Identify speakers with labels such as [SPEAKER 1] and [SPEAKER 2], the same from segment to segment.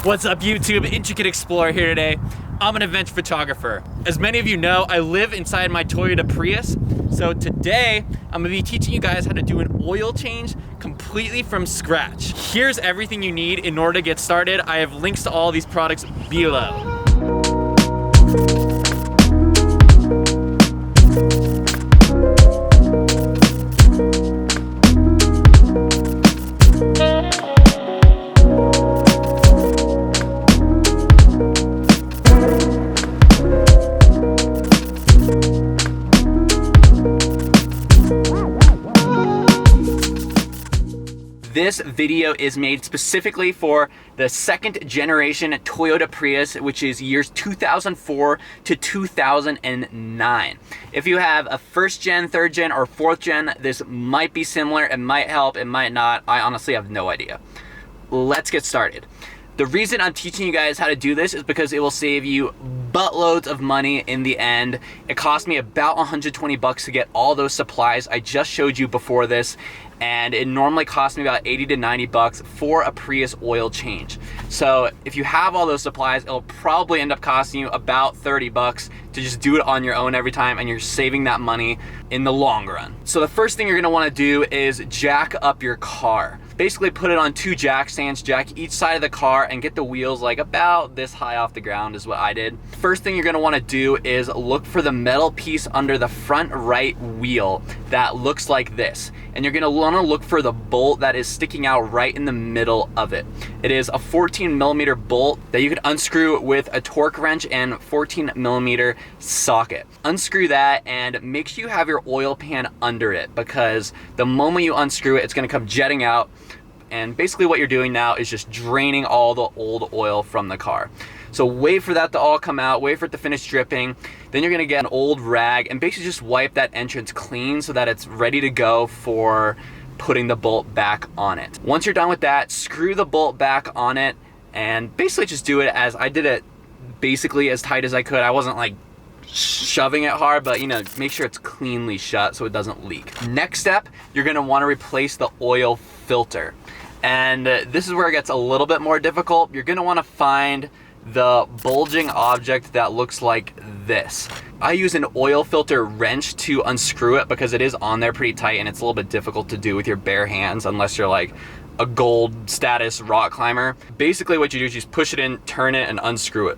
[SPEAKER 1] What's up YouTube, Intricate Explorer here today. I'm an adventure photographer. As many of you know, I live inside my Toyota Prius. So today, I'm gonna be teaching you guys how to do an oil change completely from scratch. Here's everything you need in order to get started. I have links to all these products below. This video is made specifically for the second generation Toyota Prius, which is years 2004 to 2009. If you have a first gen, third gen, or fourth gen, this might be similar. It might help, it might not. I honestly have no idea. Let's get started. The reason I'm teaching you guys how to do this is because it will save you buttloads of money in the end. It cost me about 120 bucks to get all those supplies I just showed you before this, and it normally costs me about 80 to 90 bucks for a Prius oil change. So if you have all those supplies, it'll probably end up costing you about 30 bucks to just do it on your own every time, and you're saving that money in the long run. So the first thing you're gonna wanna do is jack up your car. Basically put it on 2 jack stands, jack each side of the car, and get the wheels like about this high off the ground is what I did. First thing you're gonna wanna do is look for the metal piece under the front right wheel that looks like this. And you're gonna wanna look for the bolt that is sticking out right in the middle of it. It is a 14mm bolt that you can unscrew with a torque wrench and 14mm socket. Unscrew that and make sure you have your oil pan under it, because the moment you unscrew it, it's gonna come jetting out. And basically what you're doing now is just draining all the old oil from the car. So wait for that to all come out, wait for it to finish dripping. Then you're gonna get an old rag and basically just wipe that entrance clean so that it's ready to go for putting the bolt back on it. Once you're done with that, screw the bolt back on it and basically just do it as I did it, basically as tight as I could. I wasn't like shoving it hard, but you know, make sure it's cleanly shut so it doesn't leak. Next step, you're gonna wanna replace the oil filter. And this is where it gets a little bit more difficult. You're gonna wanna find the bulging object that looks like this. I use an oil filter wrench to unscrew it because it is on there pretty tight and it's a little bit difficult to do with your bare hands unless you're like a gold status rock climber. Basically what you do is you just push it in, turn it, and unscrew it.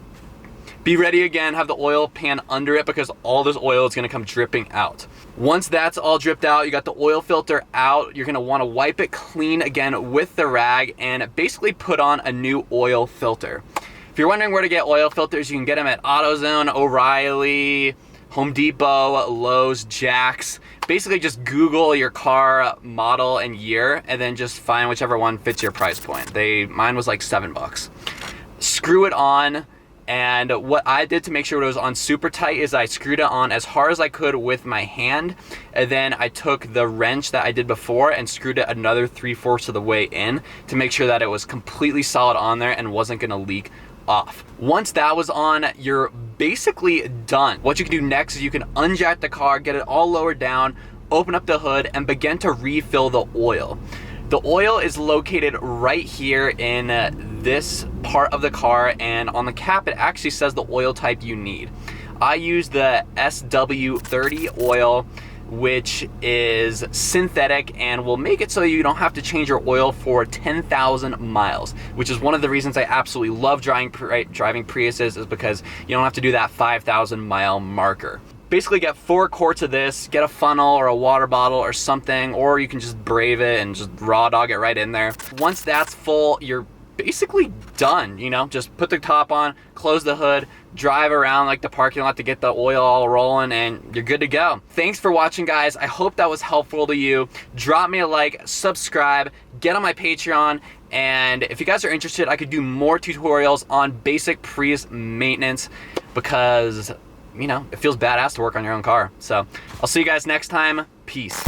[SPEAKER 1] Be ready again, have the oil pan under it because all this oil is gonna come dripping out. Once that's all dripped out, you got the oil filter out, you're gonna wanna wipe it clean again with the rag and basically put on a new oil filter. If you're wondering where to get oil filters, you can get them at AutoZone, O'Reilly, Home Depot, Lowe's, Jack's. Basically just Google your car model and year and then just find whichever one fits your price point. Mine was like $7. Screw it on. And what I did to make sure it was on super tight is I screwed it on as hard as I could with my hand. And then I took the wrench that I did before and screwed it another 3/4 of the way in to make sure that it was completely solid on there and wasn't gonna leak off. Once that was on, you're basically done. What you can do next is you can unjack the car, get it all lowered down, open up the hood, and begin to refill the oil. The oil is located right here in this part of the car, and on the cap it actually says the oil type you need. I use the SW30 oil, which is synthetic and will make it so you don't have to change your oil for 10,000 miles, which is one of the reasons I absolutely love driving Priuses, is because you don't have to do that 5,000 mile marker. Basically get 4 quarts of this, get a funnel or a water bottle or something, or you can just brave it and just raw dog it right in there. Once that's full, you're basically done, you know? Just put the top on, close the hood, drive around like the parking lot to get the oil all rolling, and you're good to go. Thanks for watching, guys. I hope that was helpful to you. Drop me a like, subscribe, get on my Patreon, and if you guys are interested, I could do more tutorials on basic Prius maintenance because, you know, it feels badass to work on your own car. So I'll see you guys next time. Peace.